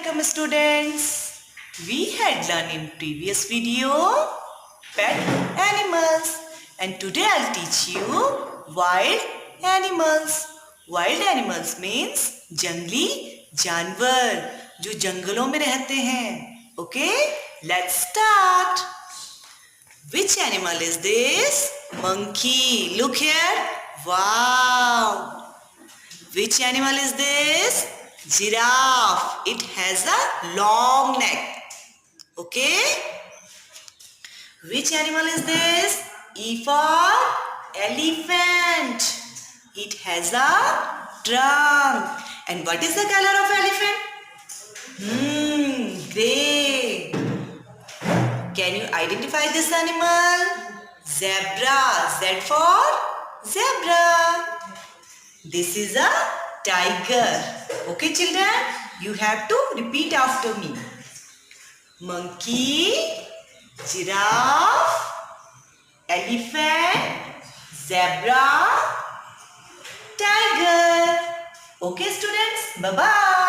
welcome students. We had learned in previous video pet animals and today I'll teach you wild animals. Wild animals means जंगली जानवर जो जंगलों में रहते हैं. Okay, let's start. Which animal is this? Monkey. Look here. Wow. Which animal is this? Giraffe. It has a long neck. Okay. Which animal is this? E for elephant. It has a trunk. And what is the color of elephant? Grey. Can you identify this animal? Zebra. Z for zebra. This is a tiger. Okay, children? You have to repeat after me. Monkey, giraffe, elephant, zebra, tiger. Okay, students? Bye-bye.